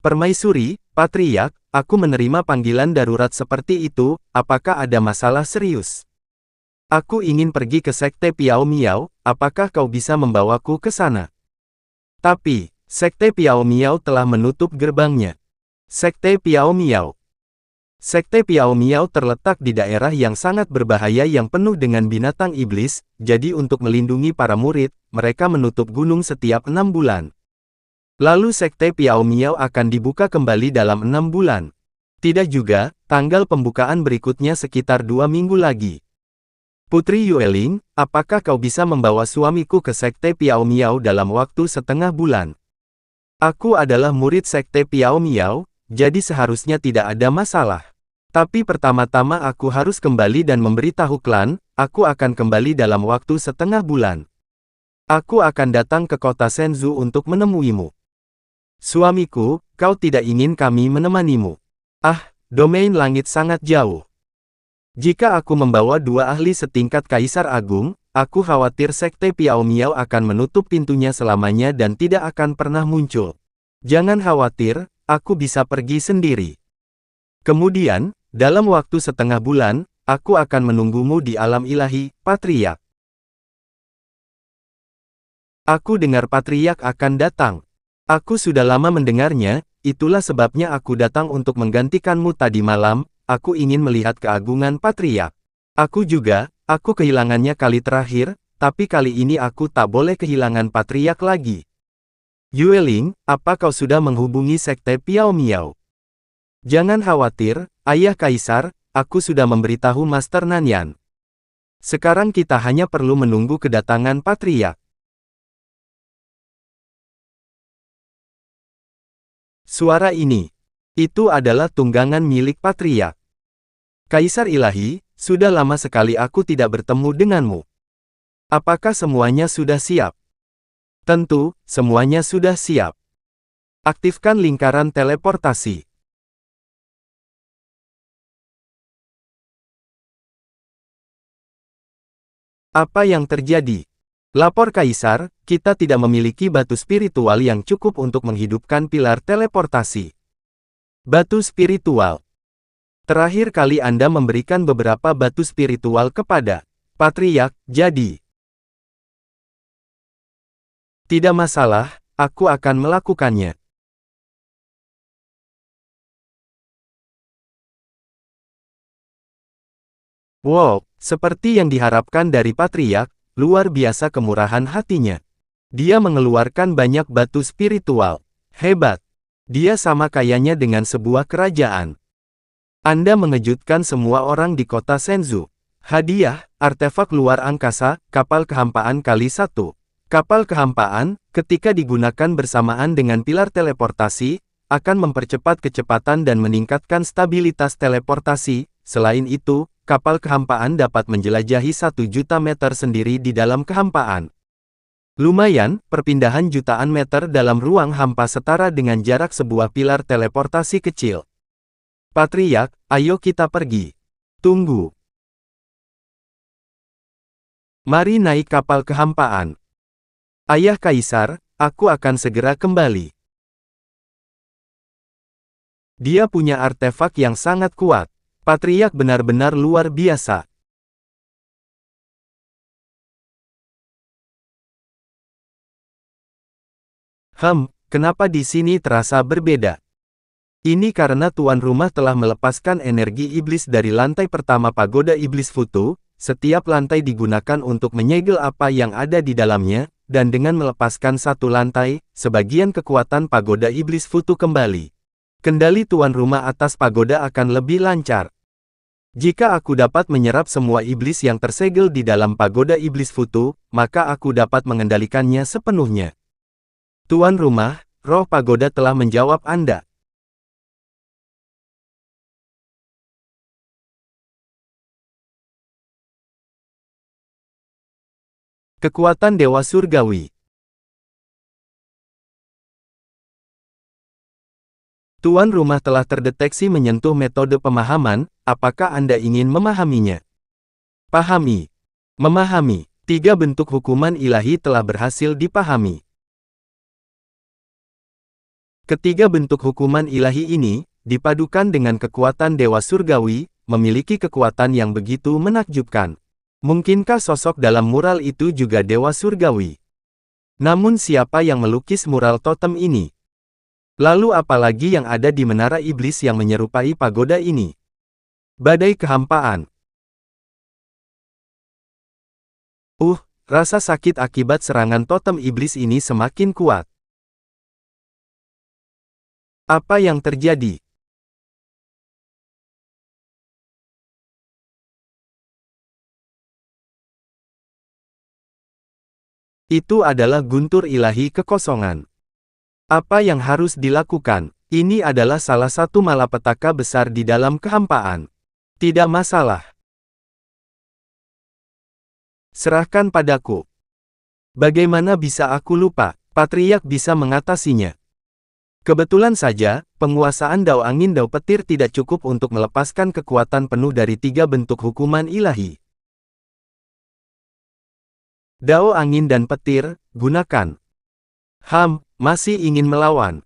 Permaisuri, Patriark, aku menerima panggilan darurat seperti itu, apakah ada masalah serius? Aku ingin pergi ke Sekte Piao Miao, apakah kau bisa membawaku ke sana? Tapi, Sekte Piao Miao telah menutup gerbangnya. Sekte Piao Miao. Sekte Piao Miao terletak di daerah yang sangat berbahaya yang penuh dengan binatang iblis, jadi untuk melindungi para murid, mereka menutup gunung setiap 6 bulan. Lalu Sekte Piao Miao akan dibuka kembali dalam 6 bulan. Tidak juga, tanggal pembukaan berikutnya sekitar 2 minggu lagi. Putri Yueling, apakah kau bisa membawa suamiku ke Sekte Piao Miao dalam waktu setengah bulan? Aku adalah murid Sekte Piao Miao, jadi seharusnya tidak ada masalah. Tapi pertama-tama aku harus kembali dan memberitahu klan, aku akan kembali dalam waktu setengah bulan. Aku akan datang ke kota Shenzhou untuk menemuimu. Suamiku, kau tidak ingin kami menemanimu. Ah, domain langit sangat jauh. Jika aku membawa 2 ahli setingkat Kaisar Agung, aku khawatir Sekte Piao Miao akan menutup pintunya selamanya dan tidak akan pernah muncul. Jangan khawatir, aku bisa pergi sendiri. Kemudian, dalam waktu setengah bulan, aku akan menunggumu di alam ilahi, Patriark. Aku dengar Patriark akan datang. Aku sudah lama mendengarnya, itulah sebabnya aku datang untuk menggantikanmu tadi malam, aku ingin melihat keagungan Patriark. Aku kehilangannya kali terakhir, tapi kali ini aku tak boleh kehilangan Patriark lagi. Yueling, apa kau sudah menghubungi Sekte Piao Miao? Jangan khawatir, Ayah Kaisar, aku sudah memberitahu Master Nanyan. Sekarang kita hanya perlu menunggu kedatangan Patriark. Suara ini. Itu adalah tunggangan milik Patriark. Kaisar Ilahi, sudah lama sekali aku tidak bertemu denganmu. Apakah semuanya sudah siap? Tentu, semuanya sudah siap. Aktifkan lingkaran teleportasi. Apa yang terjadi? Lapor Kaisar, kita tidak memiliki batu spiritual yang cukup untuk menghidupkan pilar teleportasi. Batu spiritual. Terakhir kali Anda memberikan beberapa batu spiritual kepada Patriark, jadi. Tidak masalah, aku akan melakukannya. Wow, seperti yang diharapkan dari Patriark, luar biasa kemurahan hatinya. Dia mengeluarkan banyak batu spiritual. Hebat. Dia sama kayanya dengan sebuah kerajaan. Anda mengejutkan semua orang di kota Shenzhou. Hadiah, artefak luar angkasa, kapal kehampaan kali 1. Kapal kehampaan, ketika digunakan bersamaan dengan pilar teleportasi, akan mempercepat kecepatan dan meningkatkan stabilitas teleportasi. Selain itu, kapal kehampaan dapat menjelajahi 1 juta meter sendiri di dalam kehampaan. Lumayan, perpindahan jutaan meter dalam ruang hampa setara dengan jarak sebuah pilar teleportasi kecil. Patriark, ayo kita pergi. Tunggu. Mari naik kapal kehampaan. Ayah Kaisar, aku akan segera kembali. Dia punya artefak yang sangat kuat. Patriark benar-benar luar biasa. Kenapa di sini terasa berbeda? Ini karena tuan rumah telah melepaskan energi iblis dari lantai pertama pagoda iblis Futu. Setiap lantai digunakan untuk menyegel apa yang ada di dalamnya, dan dengan melepaskan satu lantai, sebagian kekuatan pagoda iblis Futu kembali. Kendali tuan rumah atas pagoda akan lebih lancar. Jika aku dapat menyerap semua iblis yang tersegel di dalam pagoda iblis Futu, maka aku dapat mengendalikannya sepenuhnya. Tuan rumah, roh pagoda telah menjawab Anda. Kekuatan Dewa Surgawi. Tuan rumah telah terdeteksi menyentuh metode pemahaman, apakah Anda ingin memahaminya? Pahami. Memahami. 3 bentuk hukuman ilahi telah berhasil dipahami. Ketiga bentuk hukuman ilahi ini, dipadukan dengan kekuatan Dewa Surgawi, memiliki kekuatan yang begitu menakjubkan. Mungkinkah sosok dalam mural itu juga Dewa Surgawi? Namun siapa yang melukis mural totem ini? Lalu apalagi yang ada di menara iblis yang menyerupai pagoda ini? Badai kehampaan. Rasa sakit akibat serangan totem iblis ini semakin kuat. Apa yang terjadi? Itu adalah guntur ilahi kekosongan. Apa yang harus dilakukan? Ini adalah salah satu malapetaka besar di dalam kehampaan. Tidak masalah. Serahkan padaku. Bagaimana bisa aku lupa? Patriark bisa mengatasinya. Kebetulan saja, penguasaan Dao Angin Dao Petir tidak cukup untuk melepaskan kekuatan penuh dari tiga bentuk hukuman ilahi. Dao Angin dan Petir, gunakan. Masih ingin melawan.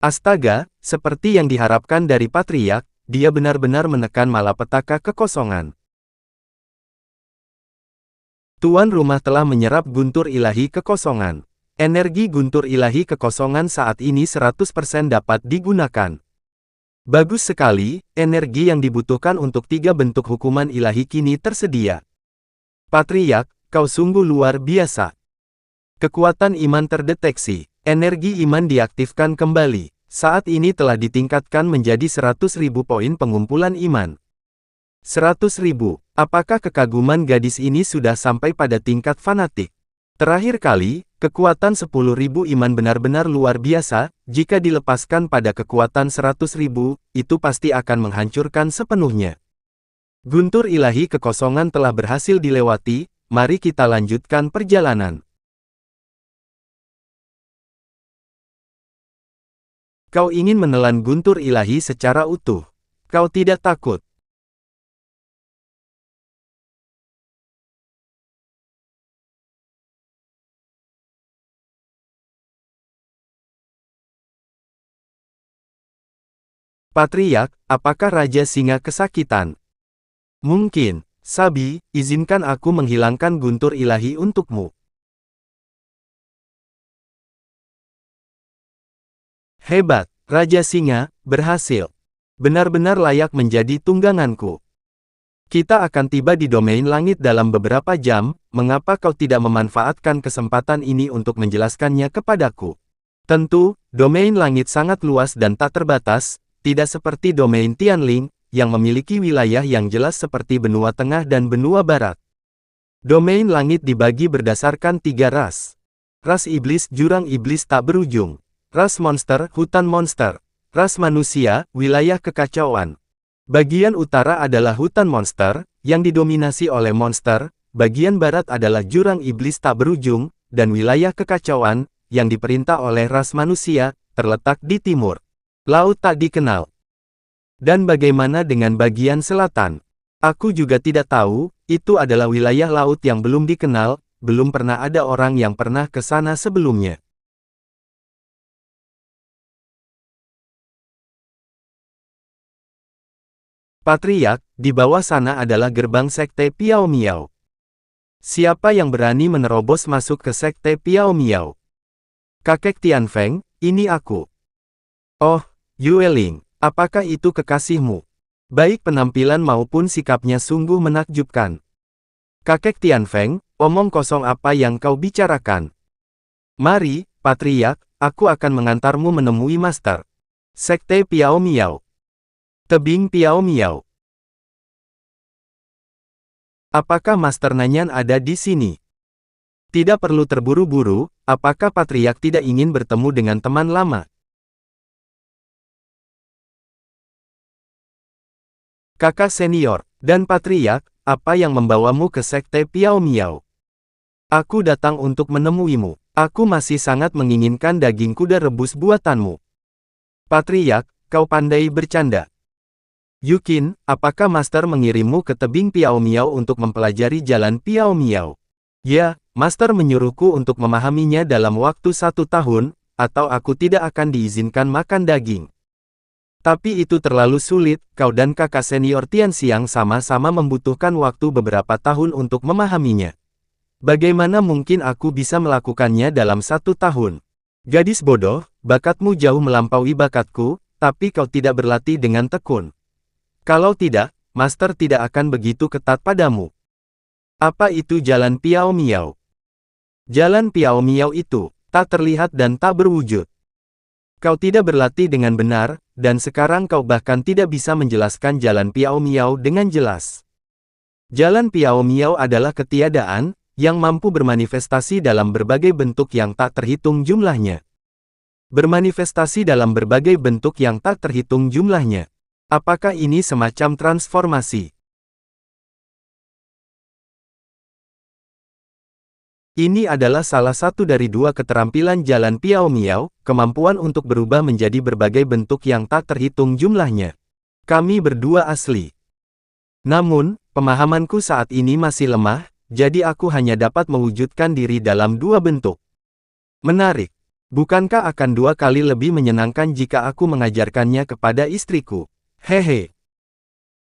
Astaga, seperti yang diharapkan dari Patriark, dia benar-benar menekan malapetaka kekosongan. Tuan rumah telah menyerap guntur ilahi kekosongan. Energi guntur ilahi kekosongan saat ini 100% dapat digunakan. Bagus sekali, energi yang dibutuhkan untuk tiga bentuk hukuman ilahi kini tersedia. Patriark, kau sungguh luar biasa. Kekuatan iman terdeteksi. Energi iman diaktifkan kembali. Saat ini telah ditingkatkan menjadi 100.000 poin pengumpulan iman. 100.000. Apakah kekaguman gadis ini sudah sampai pada tingkat fanatik? Terakhir kali, kekuatan 10.000 iman benar-benar luar biasa. Jika dilepaskan pada kekuatan 100.000, itu pasti akan menghancurkan sepenuhnya. Guntur ilahi kekosongan telah berhasil dilewati, mari kita lanjutkan perjalanan. Kau ingin menelan guntur ilahi secara utuh. Kau tidak takut. Patriark, apakah Raja Singa kesakitan? Mungkin. Sabi, izinkan aku menghilangkan guntur ilahi untukmu. Hebat, Raja Singa, berhasil. Benar-benar layak menjadi tungganganku. Kita akan tiba di domain langit dalam beberapa jam, mengapa kau tidak memanfaatkan kesempatan ini untuk menjelaskannya kepadaku? Tentu, domain langit sangat luas dan tak terbatas, tidak seperti domain Tianling, yang memiliki wilayah yang jelas seperti benua tengah dan benua barat. Domain langit dibagi berdasarkan 3 ras. Ras iblis jurang iblis tak berujung. Ras monster hutan monster. Ras manusia, wilayah kekacauan. Bagian utara adalah hutan monster, yang didominasi oleh monster, bagian barat adalah jurang iblis tak berujung, dan wilayah kekacauan, yang diperintah oleh ras manusia, terletak di timur. Laut tak dikenal. Dan bagaimana dengan bagian selatan? Aku juga tidak tahu, itu adalah wilayah laut yang belum dikenal, belum pernah ada orang yang pernah ke sana sebelumnya. Patriark, di bawah sana adalah gerbang sekte Piao Miao. Siapa yang berani menerobos masuk ke sekte Piao Miao? Kakek Tianfeng, ini aku. Oh, Yueling, apakah itu kekasihmu? Baik penampilan maupun sikapnya sungguh menakjubkan. Kakek Tianfeng, omong kosong apa yang kau bicarakan? Mari, Patriark, aku akan mengantarmu menemui Master. Sekte Piao Miao. Tebing Piao Miao. Apakah Master Nanyan ada di sini? Tidak perlu terburu-buru, apakah Patriark tidak ingin bertemu dengan teman lama? Kakak senior, dan Patriark, apa yang membawamu ke sekte Piao Miao? Aku datang untuk menemuimu. Aku masih sangat menginginkan daging kuda rebus buatanmu. Patriark, kau pandai bercanda. Yukin, apakah Master mengirimmu ke tebing Piao Miao untuk mempelajari jalan Piao Miao? Ya, Master menyuruhku untuk memahaminya dalam waktu 1 tahun, atau aku tidak akan diizinkan makan daging. Tapi itu terlalu sulit, kau dan kakak senior Tianxiang sama-sama membutuhkan waktu beberapa tahun untuk memahaminya. Bagaimana mungkin aku bisa melakukannya dalam 1 tahun? Gadis bodoh, bakatmu jauh melampaui bakatku, tapi kau tidak berlatih dengan tekun. Kalau tidak, Master tidak akan begitu ketat padamu. Apa itu jalan Piao Miao? Jalan Piao Miao itu tak terlihat dan tak berwujud. Kau tidak berlatih dengan benar, dan sekarang kau bahkan tidak bisa menjelaskan jalan Piao Miao dengan jelas. Jalan Piao Miao adalah ketiadaan, yang mampu bermanifestasi dalam berbagai bentuk yang tak terhitung jumlahnya. Bermanifestasi dalam berbagai bentuk yang tak terhitung jumlahnya. Apakah ini semacam transformasi? Ini adalah salah satu dari 2 keterampilan jalan Piao Miao, kemampuan untuk berubah menjadi berbagai bentuk yang tak terhitung jumlahnya. Kami berdua asli. Namun, pemahamanku saat ini masih lemah, jadi aku hanya dapat mewujudkan diri dalam 2 bentuk. Menarik. Bukankah akan 2 kali lebih menyenangkan jika aku mengajarkannya kepada istriku? Hehe.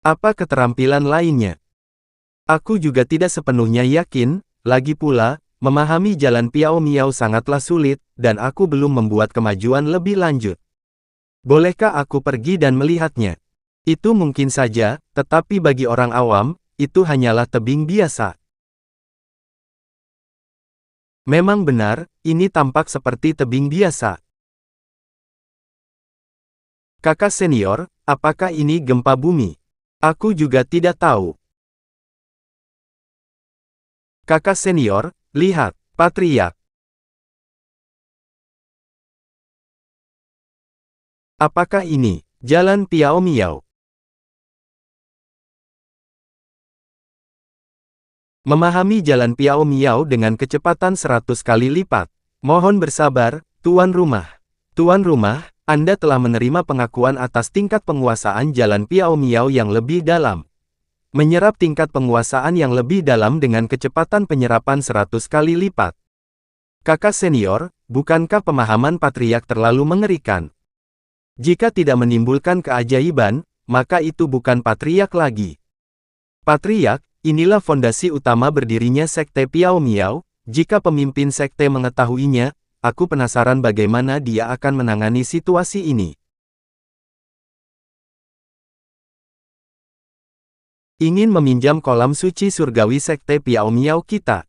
Apa keterampilan lainnya? Aku juga tidak sepenuhnya yakin, lagi pula, memahami jalan Piao Miao sangatlah sulit, dan aku belum membuat kemajuan lebih lanjut. Bolehkah aku pergi dan melihatnya? Itu mungkin saja, tetapi bagi orang awam, itu hanyalah tebing biasa. Memang benar, ini tampak seperti tebing biasa. Kakak senior, apakah ini gempa bumi? Aku juga tidak tahu. Kakak senior, lihat, Patriark. Apakah ini jalan Piao Miao? Memahami jalan Piao Miao dengan kecepatan 100 kali lipat. Mohon bersabar, tuan rumah. Tuan rumah, Anda telah menerima pengakuan atas tingkat penguasaan jalan Piao Miao yang lebih dalam. Menyerap tingkat penguasaan yang lebih dalam dengan kecepatan penyerapan 100 kali lipat. Kakak senior, bukankah pemahaman Patriark terlalu mengerikan? Jika tidak menimbulkan keajaiban, maka itu bukan Patriark lagi. Patriark, inilah fondasi utama berdirinya Sekte Piao Miao. Jika pemimpin sekte mengetahuinya, aku penasaran bagaimana dia akan menangani situasi ini. Ingin meminjam kolam suci surgawi Sekte Piao Miao kita.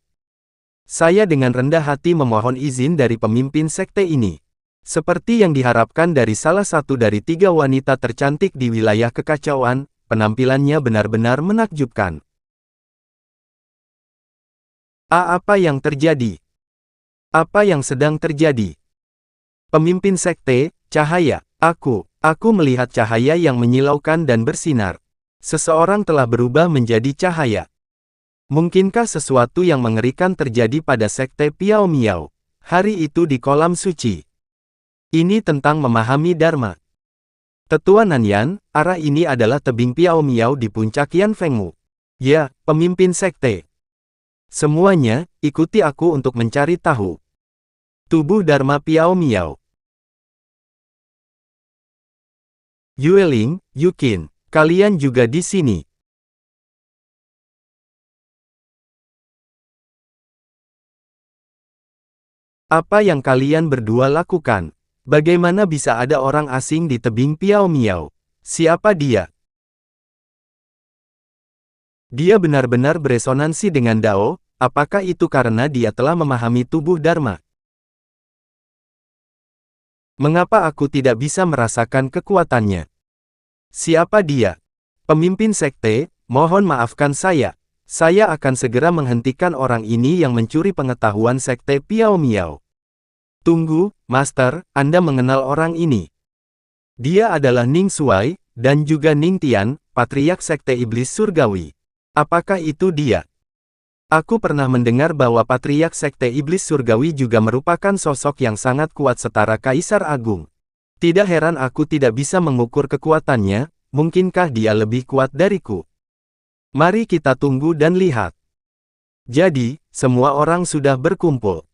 Saya dengan rendah hati memohon izin dari pemimpin sekte ini. Seperti yang diharapkan dari salah satu dari 3 wanita tercantik di wilayah kekacauan, penampilannya benar-benar menakjubkan. Apa yang terjadi? Apa yang sedang terjadi? Pemimpin sekte, cahaya. Aku melihat cahaya yang menyilaukan dan bersinar. Seseorang telah berubah menjadi cahaya. Mungkinkah sesuatu yang mengerikan terjadi pada Sekte Piao Miao? Hari itu di kolam suci. Ini tentang memahami Dharma. Tetua Nanyan, arah ini adalah tebing Piao Miao di puncak Yanfengmu. Ya, pemimpin sekte. Semuanya, ikuti aku untuk mencari tahu. Tubuh Dharma Piao Miao. Yueling, Yukin. Kalian juga di sini. Apa yang kalian berdua lakukan? Bagaimana bisa ada orang asing di tebing Piao Miao? Siapa dia? Dia benar-benar beresonansi dengan Dao, apakah itu karena dia telah memahami tubuh Dharma? Mengapa aku tidak bisa merasakan kekuatannya? Siapa dia? Pemimpin sekte, mohon maafkan saya. Saya akan segera menghentikan orang ini yang mencuri pengetahuan Sekte Piao Miao. Tunggu, Master, Anda mengenal orang ini. Dia adalah Ning Xuai, dan juga Ning Tian, Patriark Sekte Iblis Surgawi. Apakah itu dia? Aku pernah mendengar bahwa Patriark Sekte Iblis Surgawi juga merupakan sosok yang sangat kuat setara Kaisar Agung. Tidak heran aku tidak bisa mengukur kekuatannya, mungkinkah dia lebih kuat dariku? Mari kita tunggu dan lihat. Jadi, semua orang sudah berkumpul.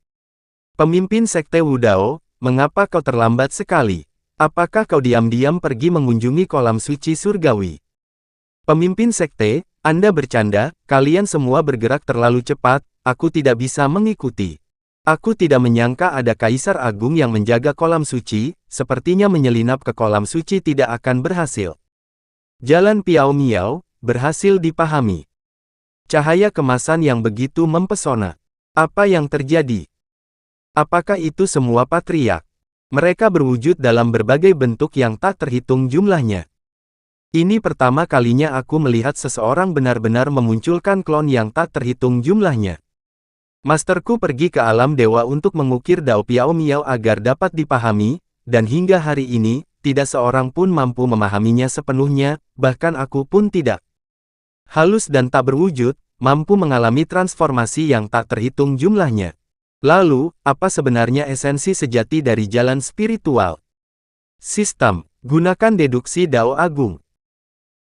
Pemimpin Sekte Wudao, mengapa kau terlambat sekali? Apakah kau diam-diam pergi mengunjungi kolam suci surgawi? Pemimpin Sekte, Anda bercanda, kalian semua bergerak terlalu cepat, aku tidak bisa mengikuti. Aku tidak menyangka ada Kaisar Agung yang menjaga kolam suci, sepertinya menyelinap ke kolam suci tidak akan berhasil. Jalan Piao Miao, berhasil dipahami. Cahaya kemasan yang begitu mempesona. Apa yang terjadi? Apakah itu semua patriark? Mereka berwujud dalam berbagai bentuk yang tak terhitung jumlahnya. Ini pertama kalinya aku melihat seseorang benar-benar memunculkan klon yang tak terhitung jumlahnya. Masterku pergi ke alam dewa untuk mengukir Dao Piao Miao agar dapat dipahami, dan hingga hari ini, tidak seorang pun mampu memahaminya sepenuhnya, bahkan aku pun tidak. Halus dan tak berwujud, mampu mengalami transformasi yang tak terhitung jumlahnya. Lalu, apa sebenarnya esensi sejati dari jalan spiritual? Sistem, gunakan deduksi Dao Agung.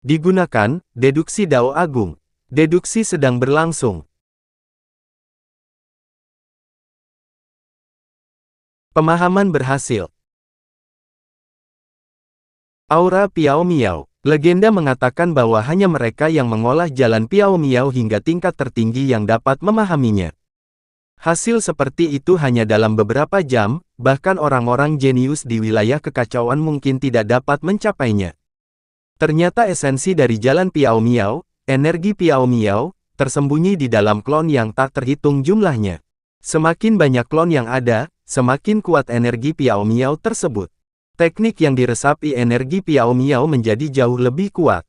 Digunakan, deduksi Dao Agung. Deduksi sedang berlangsung. Pemahaman berhasil. Aura Piao Miao. Legenda mengatakan bahwa hanya mereka yang mengolah jalan Piao Miao hingga tingkat tertinggi yang dapat memahaminya. Hasil seperti itu hanya dalam beberapa jam, bahkan orang-orang jenius di wilayah kekacauan mungkin tidak dapat mencapainya. Ternyata esensi dari jalan Piao Miao, energi Piao Miao, tersembunyi di dalam klon yang tak terhitung jumlahnya. Semakin banyak klon yang ada, semakin kuat energi Piao Miao tersebut. Teknik yang diresapi energi Piao Miao menjadi jauh lebih kuat.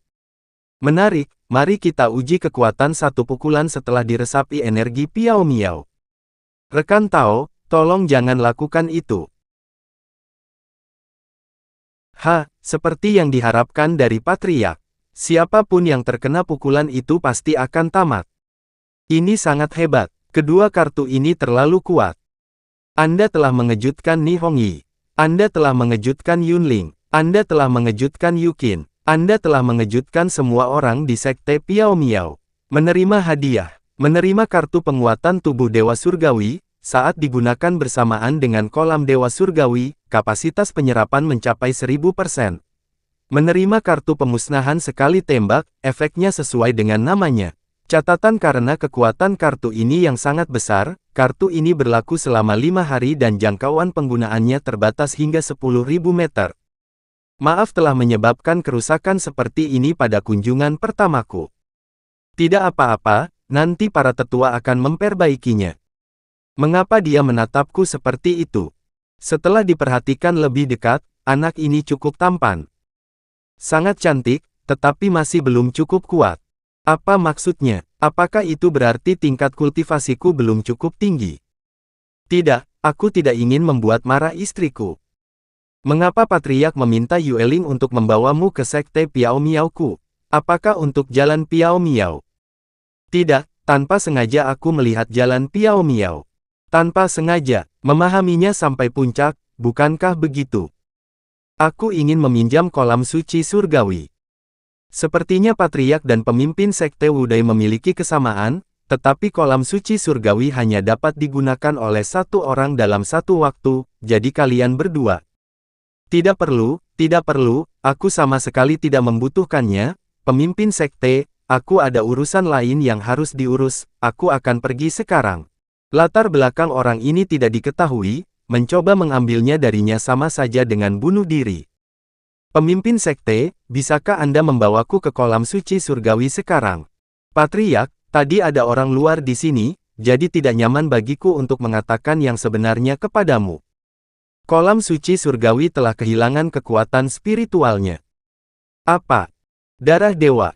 Menarik, mari kita uji kekuatan satu pukulan setelah diresapi energi Piao Miao. Rekan Tao, tolong jangan lakukan itu. Seperti yang diharapkan dari patriark. Siapapun yang terkena pukulan itu pasti akan tamat. Ini sangat hebat. Kedua kartu ini terlalu kuat. Anda telah mengejutkan Ni Hongyi. Anda telah mengejutkan Yunling. Anda telah mengejutkan Yukin. Anda telah mengejutkan semua orang di Sekte Piao Miao. Menerima hadiah. Menerima kartu penguatan tubuh Dewa Surgawi, saat digunakan bersamaan dengan kolam Dewa Surgawi, kapasitas penyerapan mencapai 1000%. Menerima kartu pemusnahan sekali tembak, efeknya sesuai dengan namanya. Catatan karena kekuatan kartu ini yang sangat besar, kartu ini berlaku selama 5 hari dan jangkauan penggunaannya terbatas hingga 10.000 meter. Maaf telah menyebabkan kerusakan seperti ini pada kunjungan pertamaku. Tidak apa-apa, nanti para tetua akan memperbaikinya. Mengapa dia menatapku seperti itu? Setelah diperhatikan lebih dekat, anak ini cukup tampan. Sangat cantik, tetapi masih belum cukup kuat. Apa maksudnya? Apakah itu berarti tingkat kultivasiku belum cukup tinggi? Tidak, aku tidak ingin membuat marah istriku. Mengapa patriark meminta Yueling untuk membawamu ke Sekte Piao Miaoku? Apakah untuk jalan Piao Miao? Tidak, tanpa sengaja aku melihat jalan Piao Miao. Tanpa sengaja, memahaminya sampai puncak, bukankah begitu? Aku ingin meminjam kolam suci surgawi. Sepertinya patriark dan pemimpin Sekte Wudai memiliki kesamaan, tetapi kolam suci surgawi hanya dapat digunakan oleh satu orang dalam satu waktu, jadi kalian berdua. Tidak perlu, aku sama sekali tidak membutuhkannya, pemimpin Sekte. Aku ada urusan lain yang harus diurus, aku akan pergi sekarang. Latar belakang orang ini tidak diketahui, mencoba mengambilnya darinya sama saja dengan bunuh diri. Pemimpin Sekte, bisakah Anda membawaku ke kolam suci surgawi sekarang? Patriark, tadi ada orang luar di sini, jadi tidak nyaman bagiku untuk mengatakan yang sebenarnya kepadamu. Kolam suci surgawi telah kehilangan kekuatan spiritualnya. Apa? Darah dewa.